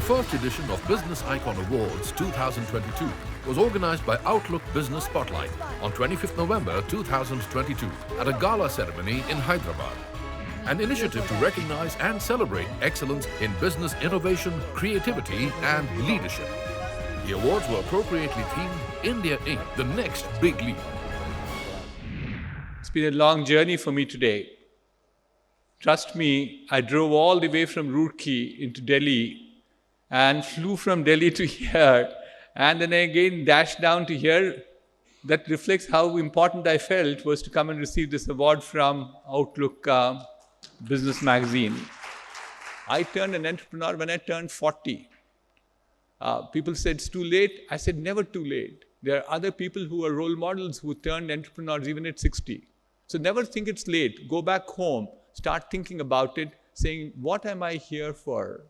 first edition of Business Icon Awards 2022 was organized by Outlook Business Spotlight on 25th November 2022 at a gala ceremony in Hyderabad. An initiative to recognize and celebrate excellence in business innovation, creativity, and leadership. The awards were appropriately themed India Inc., the next big leap. It's been a long journey for me today. Trust me, I drove all the way from Roorkee into Delhi and flew from Delhi to here, and then again dashed down to here. That reflects how important I felt was to come and receive this award from Outlook Business Magazine. I turned an entrepreneur when I turned 40. People said it's too late. I said never too late. There are other people who are role models who turned entrepreneurs even at 60. So never think it's late. Go back home, start thinking about it, saying, what am I here for?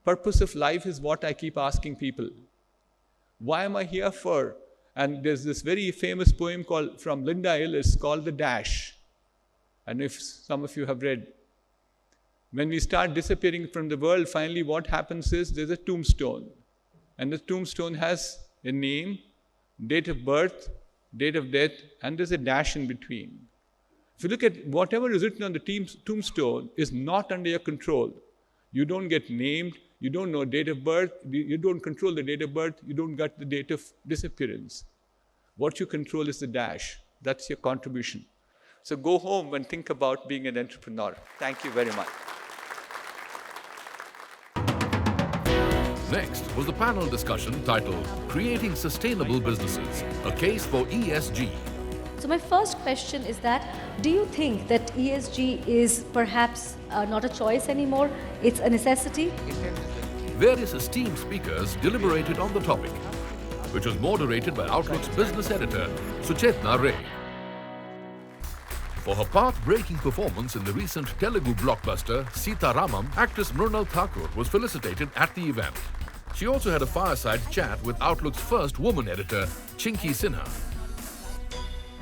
Purpose of life is what I keep asking people. Why am I here for? And there's this very famous poem from Linda Ellis called The Dash. And if some of you have read, when we start disappearing from the world, finally what happens is there's a tombstone. And the tombstone has a name, date of birth, date of death, and there's a dash in between. If you look at whatever is written on the tombstone is not under your control. You don't get named, you don't know date of birth, you don't control the date of birth, you don't get the date of disappearance. What you control is the dash. That's your contribution. So go home and think about being an entrepreneur. Thank you very much. Next was the panel discussion titled Creating Sustainable Businesses, a Case for ESG. So my first question is that, do you think that ESG is perhaps not a choice anymore? It's a necessity? Various esteemed speakers deliberated on the topic, which was moderated by Outlook's business editor, Suchetna Ray. For her path-breaking performance in the recent Telugu blockbuster Sita Ramam, actress Mrunal Thakur was felicitated at the event. She also had a fireside chat with Outlook's first woman editor, Chinky Sinha.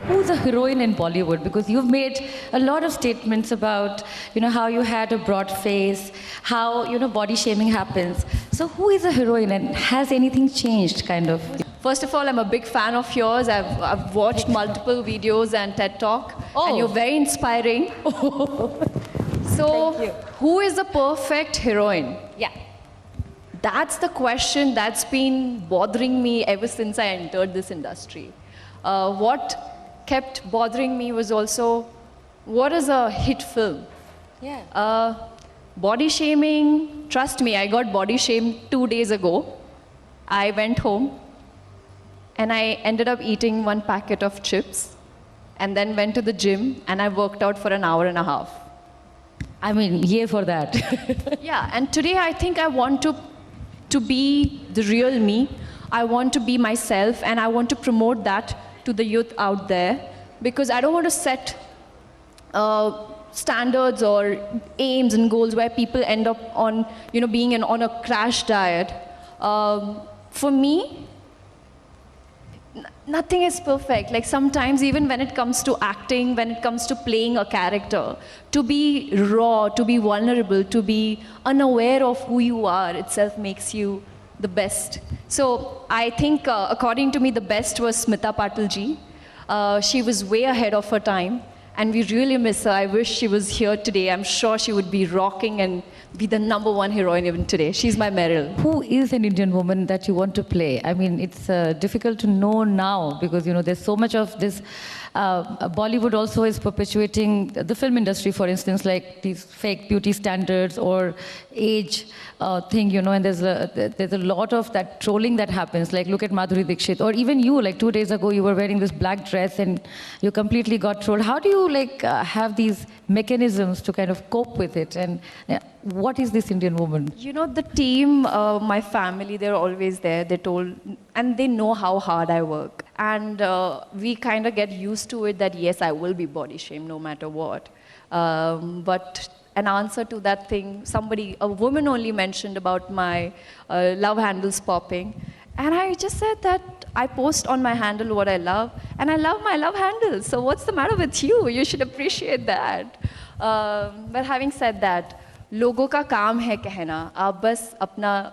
Who's a heroine in Bollywood? Because you've made a lot of statements about, how you had a broad face, how, body shaming happens. So who is a heroine, and has anything changed, kind of? First of all, I'm a big fan of yours. I've watched multiple videos and TED Talk, and you're very inspiring. So, who is the perfect heroine? Yeah. That's the question that's been bothering me ever since I entered this industry. What kept bothering me was also, what is a hit film? Yeah. Body shaming, trust me, I got body shamed 2 days ago. I went home and I ended up eating 1 packet of chips and then went to the gym and I worked out for an hour and a half. I mean, yay for that. Yeah, and today I think I want to be the real me. I want to be myself, and I want to promote that to the youth out there, because I don't want to set standards or aims and goals where people end up on, being on a crash diet. For me, nothing is perfect. Like sometimes, even when it comes to acting, when it comes to playing a character, to be raw, to be vulnerable, to be unaware of who you are itself makes you the best. So I think, according to me, the best was Smita Patil ji. She was way ahead of her time, and we really miss her. I wish she was here today. I'm sure she would be rocking and be the #1 heroine even today. She's my Meryl. Who is an Indian woman that you want to play? I mean, it's difficult to know now because, there's so much of this. Bollywood also is perpetuating the film industry, for instance, like these fake beauty standards or age thing, and there's a lot of that trolling that happens. Like, look at Madhuri Dixit, or even you, like 2 days ago, you were wearing this black dress and you completely got trolled. How do you have these mechanisms to kind of cope with it? And what is this Indian woman? The team, my family, they're always there. And they know how hard I work. And we kind of get used to it that, yes, I will be body shamed no matter what. But an answer to that thing, a woman only mentioned about my love handles popping. And I just said that I post on my handle what I love, and I love my love handles. So what's the matter with you? You should appreciate that. But having said that, लोगों का काम है कहना, आप बस अपना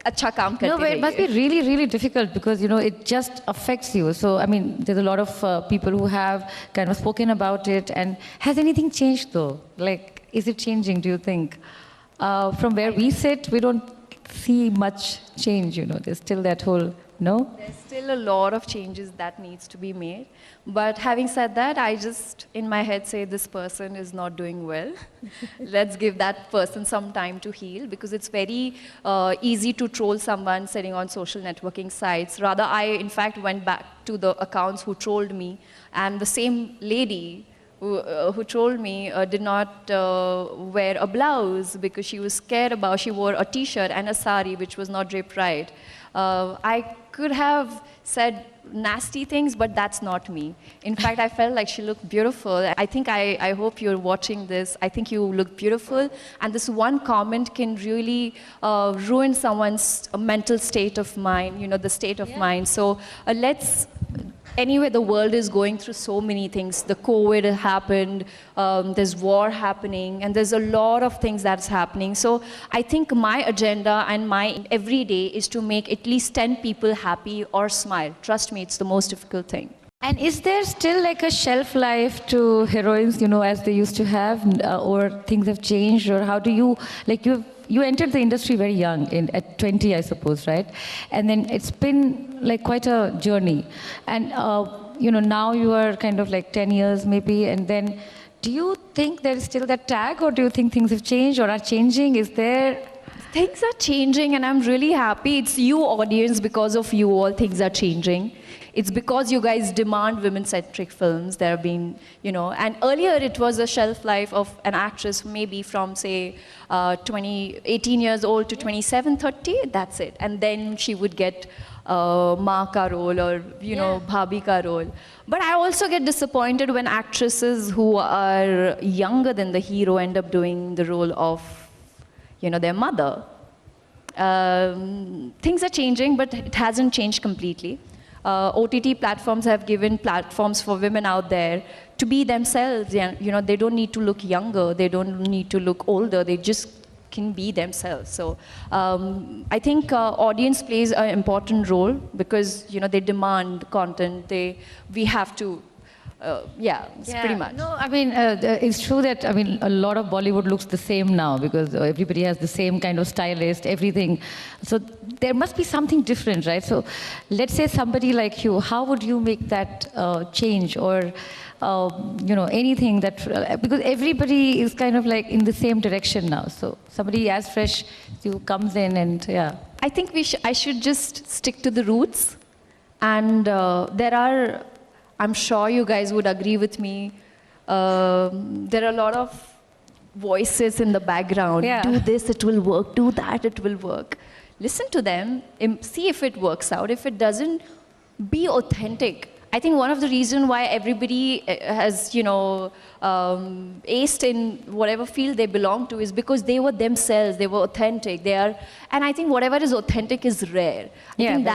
अच्छा काम करते No, but it must be रहिए. really, really difficult because, you know, it just affects you. So, I mean, there's a lot of people who have kind of spoken about it. And has anything changed though? Like, is it changing, do you think? From where we sit, we don't see much change, you know. There's still that whole, no? There's still a lot of changes that needs to be made. But having said that, I just, in my head, say this person is not doing well. Let's give that person some time to heal, because it's very easy to troll someone sitting on social networking sites. Rather, I, in fact, went back to the accounts who trolled me, and the same lady who trolled me did not wear a blouse because she was scared about, she wore a t-shirt and a sari which was not draped right. I could have said nasty things, but that's not me. In fact, I felt like she looked beautiful. I think I hope you're watching this. I think you look beautiful. And this one comment can really ruin someone's mental state of mind, you know, the state of mind. So anyway, the world is going through so many things. The COVID happened, there's war happening, and there's a lot of things that's happening. So I think my agenda and my every day is to make at least 10 people happy or smile. Trust me, it's the most difficult thing. And is there still like a shelf life to heroines, you know, as they used to have, or things have changed, or how do you, like you entered the industry very young, at 20, I suppose, right? And then it's been like quite a journey. And, you know, now you are kind of like 10 years maybe, and then do you think there is still that tag, or do you think things have changed or are changing? Is there... Things are changing, and I'm really happy. It's you, audience, because of you all things are changing. It's because you guys demand women-centric films. There have been, you know, and earlier it was a shelf life of an actress maybe from, say, 18 years old to 27, 30, that's it. And then she would get maa ka role, or, you know, bhabhi ka role. But I also get disappointed when actresses who are younger than the hero end up doing the role of, you know, their mother. Things are changing, but it hasn't changed completely. OTT platforms have given platforms for women out there to be themselves. You know, they don't need to look younger, they don't need to look older, they just can be themselves. So I think audience plays an important role, because, you know, they demand content, we have to, it's pretty much. No, I mean, it's true that, I mean, a lot of Bollywood looks the same now, because everybody has the same kind of stylist, everything. So there must be something different, right? So let's say somebody like you, how would you make that change, or, you know, anything that, because everybody is kind of like in the same direction now. So somebody as fresh as you comes in and, I think I should just stick to the roots. And there are, I'm sure you guys would agree with me, there are a lot of voices in the background. Yeah. Do this, it will work. Do that, it will work. Listen to them, see if it works out. If it doesn't, be authentic. I think one of the reasons why everybody has, you know, aced in whatever field they belong to is because they were themselves, they were authentic, and I think whatever is authentic is rare. I think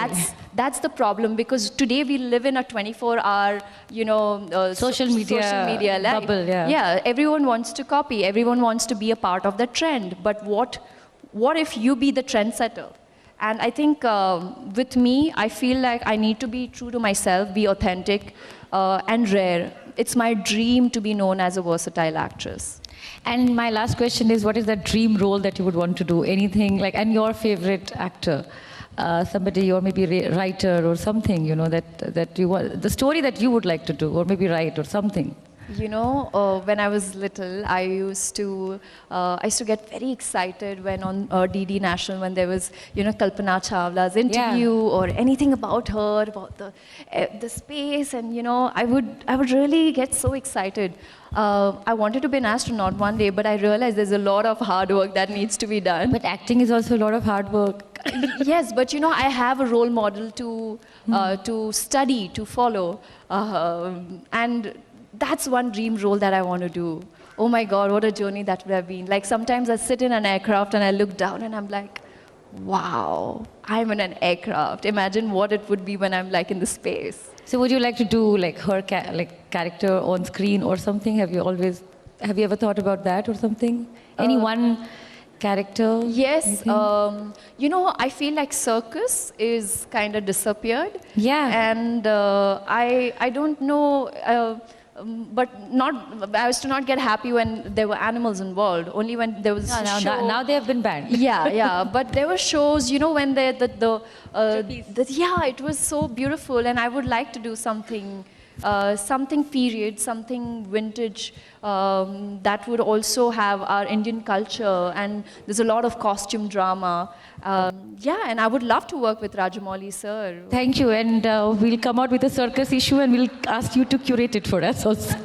that's the problem, because today we live in a 24-hour, you know, social media bubble, Yeah, everyone wants to copy, everyone wants to be a part of the trend, but what if you be the trendsetter? And I think with me, I feel like I need to be true to myself, be authentic and rare. It's my dream to be known as a versatile actress. And my last question is, what is that dream role that you would want to do? Anything like, and your favorite actor? Somebody, or maybe writer or something, you know, that you want, the story that you would like to do, or maybe write or something. You know, when I was little, I used to get very excited when on DD National, when there was, you know, Kalpana Chawla's interview or anything about her, about the space, and, you know, I would really get so excited. I wanted to be an astronaut one day, but I realized there's a lot of hard work that needs to be done. But acting is also a lot of hard work. Yes, but, you know, I have a role model to study, to follow, and that's one dream role that I want to do. Oh my God, what a journey that would have been. Like, sometimes I sit in an aircraft and I look down and I'm like, wow, I'm in an aircraft. Imagine what it would be when I'm like in the space. So would you like to do like her character on screen or something? Have you always Have you ever thought about that or something? Any one character? Yes, I feel like circus is kind of disappeared. Yeah. And I don't know, I used to not get happy when there were animals involved. Only when there was a show. Now they have been banned. Yeah. But there were shows, when it was so beautiful, and I would like to do something period, something vintage, that would also have our Indian culture, and there's a lot of costume drama. And I would love to work with Rajamouli sir. Thank you, and we'll come out with a circus issue and we'll ask you to curate it for us also.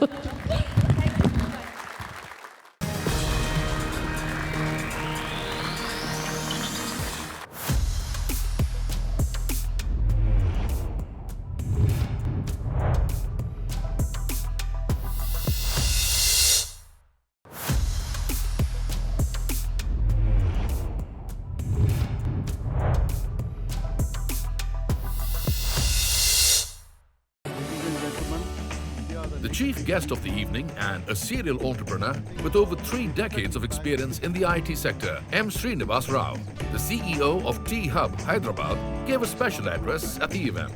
The chief guest of the evening and a serial entrepreneur with over 3 decades of experience in the IT sector, M. Srinivas Rao, the CEO of T-Hub, Hyderabad, gave a special address at the event.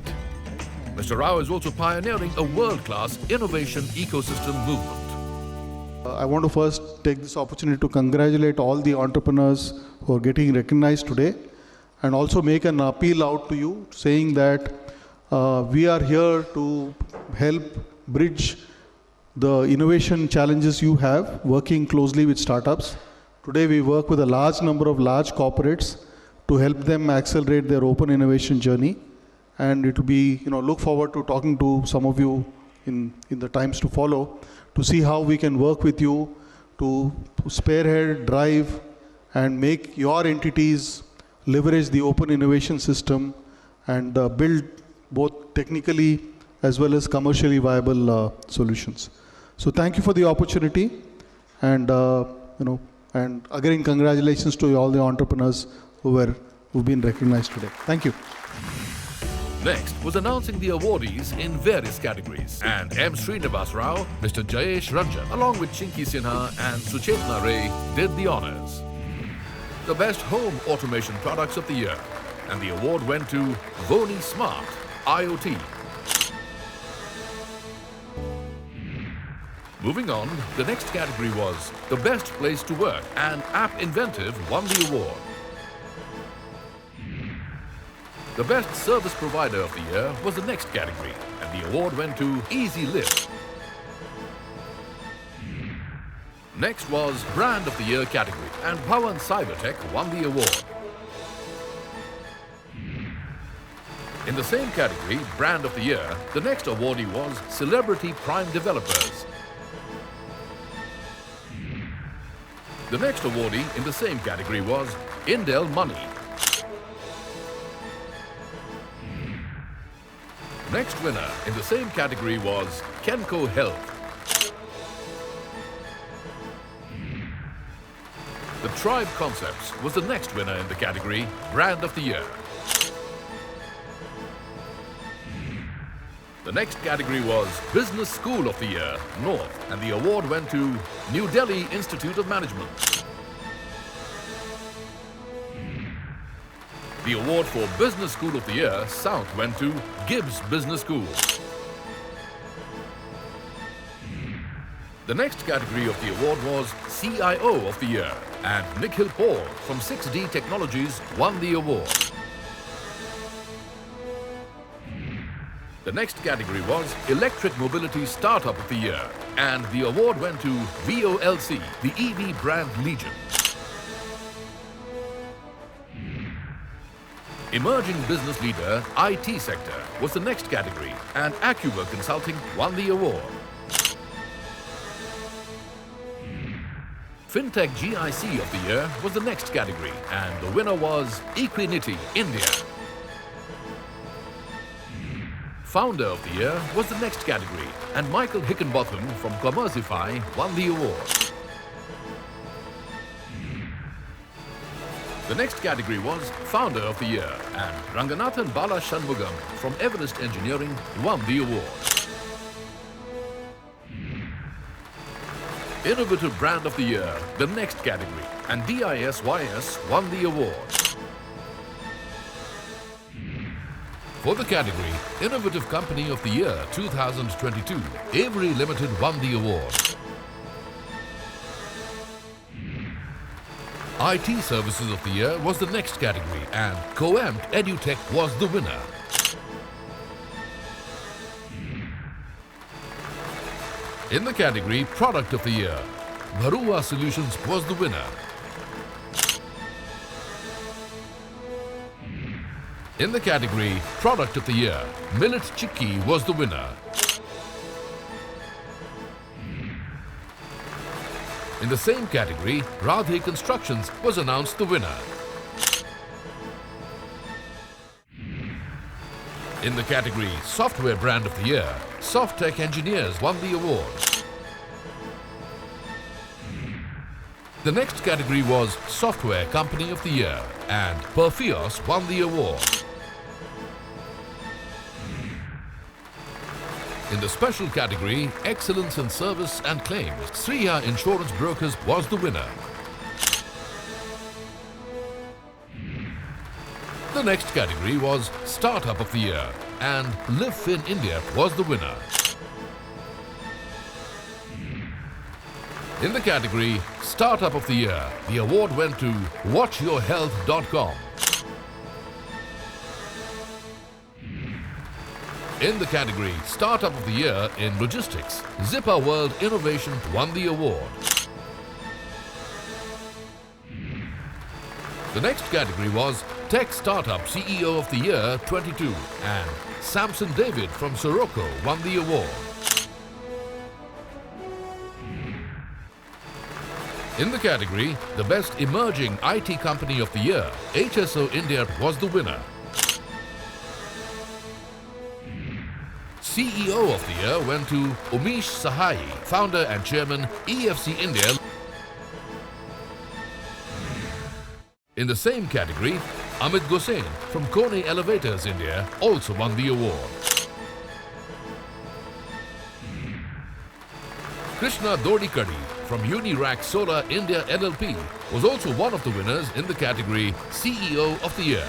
Mr. Rao is also pioneering a world-class innovation ecosystem movement. I want to first take this opportunity to congratulate all the entrepreneurs who are getting recognized today, and also make an appeal out to you saying that we are here to help bridge the innovation challenges you have working closely with startups. Today we work with a large number of large corporates to help them accelerate their open innovation journey, and it will be, look forward to talking to some of you in the times to follow to see how we can work with you to spearhead, drive, and make your entities leverage the open innovation system and build both technically as well as commercially viable solutions. So thank you for the opportunity, and and again congratulations to all the entrepreneurs who've been recognized today. Thank you. Next was announcing the awardees in various categories, and M. Srinivas Rao, Mr. Jayesh Ranjan, along with Chinky Sinha and Suchetna Ray, did the honors. The best home automation products of the year, and the award went to Voni Smart IoT. Moving on, the next category was the best place to work, and App Inventive won the award. The best service provider of the year was the next category, and the award went to Easy Lift. Next was Brand of the Year category, and Bhavan Cybertech won the award. In the same category, Brand of the Year, the next awardee was Celebrity Prime Developers. The next awardee in the same category was Indel Money. Next winner in the same category was Kenco Health. The Tribe Concepts was the next winner in the category Brand of the Year. The next category was Business School of the Year, North, and the award went to New Delhi Institute of Management. The award for Business School of the Year, South, went to Gibbs Business School. The next category of the award was CIO of the Year, and Nikhil Paul from 6D Technologies won the award. The next category was Electric Mobility Startup of the Year, and the award went to VOLC, the EV brand Legion. Emerging Business Leader IT Sector was the next category, and Acuba Consulting won the award. FinTech GIC of the Year was the next category, and the winner was Equinity, India. Founder of the Year was the next category, and Michael Hickenbotham from Commerzify won the award. The next category was Founder of the Year, and Ranganathan Bala Shanmugam from Everest Engineering won the award. Innovative Brand of the Year, the next category, and DISYS won the award. For the category Innovative Company of the Year 2022, Avery Limited won the award. IT Services of the Year was the next category, and Coempt EduTech was the winner. In the category Product of the Year, Bharua Solutions was the winner. In the category Product of the Year, Millet Chikki was the winner. In the same category, Radhe Constructions was announced the winner. In the category Software Brand of the Year, Softtech Engineers won the award. The next category was Software Company of the Year, and Perfios won the award. In the special category Excellence in Service and Claims, Sriya Insurance Brokers was the winner. The next category was Startup of the Year, and LiveFin India was the winner. In the category Startup of the Year, the award went to WatchYourHealth.com. In the category Startup of the Year in Logistics, Zipper World Innovation won the award. The next category was Tech Startup CEO of the Year 22, and Samson David from Sirocco won the award. In the category The Best Emerging IT Company of the Year, HSO India was the winner. CEO of the Year went to Umesh Sahai, founder and chairman, EFC India. In the same category, Amit Gosain from Kone Elevators India also won the award. Krishna Dodikadi from Unirac Solar India LLP was also one of the winners in the category CEO of the Year.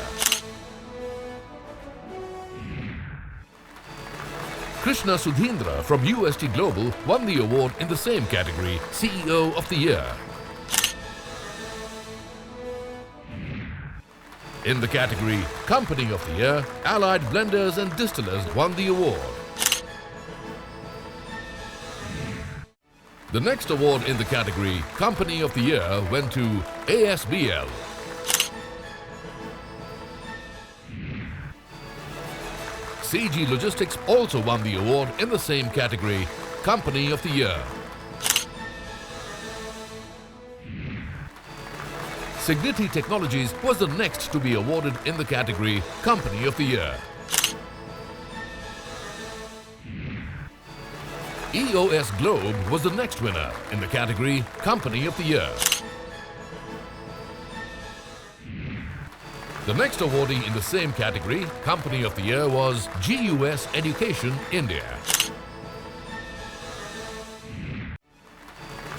Krishna Sudhindra from UST Global won the award in the same category, CEO of the Year. In the category Company of the Year, Allied Blenders and Distillers won the award. The next award in the category Company of the Year went to ASBL. CG Logistics also won the award in the same category, Company of the Year. Signity Technologies was the next to be awarded in the category Company of the Year. EOS Globe was the next winner in the category Company of the Year. The next awardee in the same category, Company of the Year, was GUS Education India.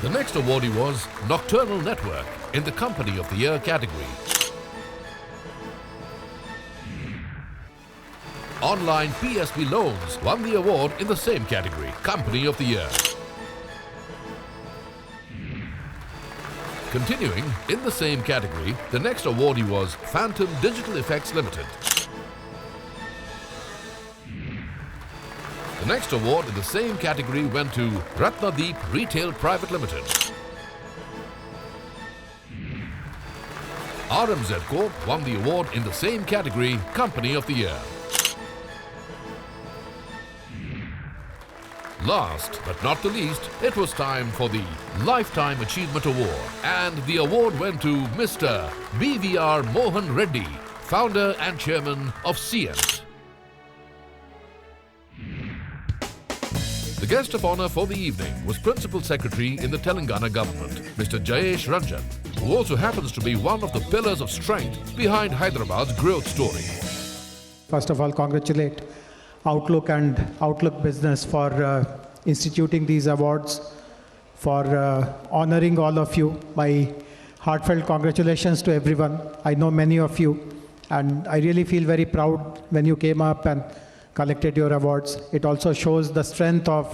The next awardee was Nocturnal Network in the Company of the Year category. Online PSB Loans won the award in the same category, Company of the Year. Continuing in the same category, the next awardee was Phantom Digital Effects Limited. The next award in the same category went to Ratnadeep Retail Private Limited. RMZ Corp won the award in the same category, Company of the Year. Last but not the least, it was time for the Lifetime Achievement Award, and the award went to Mr. BVR Mohan Reddy, founder and chairman of CNBC. The guest of honor for the evening was Principal Secretary in the Telangana government, Mr. Jayesh Ranjan, who also happens to be one of the pillars of strength behind Hyderabad's growth story. First of all, congratulate Outlook and Outlook Business for instituting these awards for honoring all of you. My heartfelt congratulations to everyone. I know many of you, and I really feel very proud when you came up and collected your awards. It also shows the strength of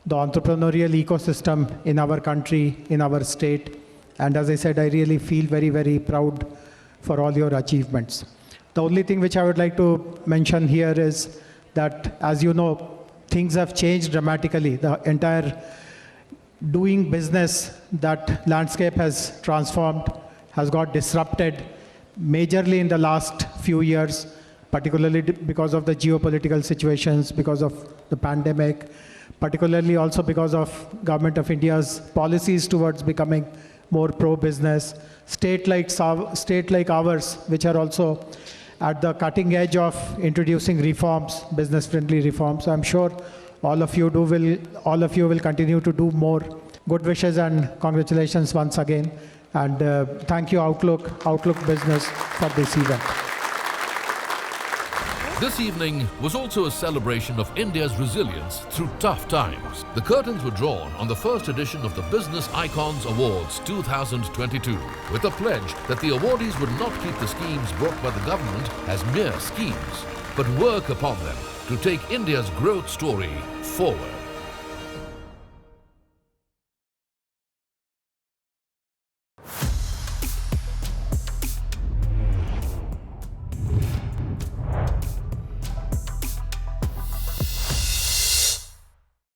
the entrepreneurial ecosystem in our country, in our state. And as I said, I really feel very, very proud for all your achievements. The only thing which I would like to mention here is that, as you know, things have changed dramatically. The entire doing business, that landscape has transformed, has got disrupted majorly in the last few years, particularly because of the geopolitical situations, because of the pandemic, particularly also because of Government of India's policies towards becoming more pro-business. State like ours, which are also at the cutting edge of introducing reforms, business-friendly reforms. So I'm sure all of you will continue to do more. Good wishes and congratulations once again. And thank you, Outlook Business, for this event. This evening was also a celebration of India's resilience through tough times. The curtains were drawn on the first edition of the Business Icons Awards 2022 with a pledge that the awardees would not keep the schemes brought by the government as mere schemes, but work upon them to take India's growth story forward.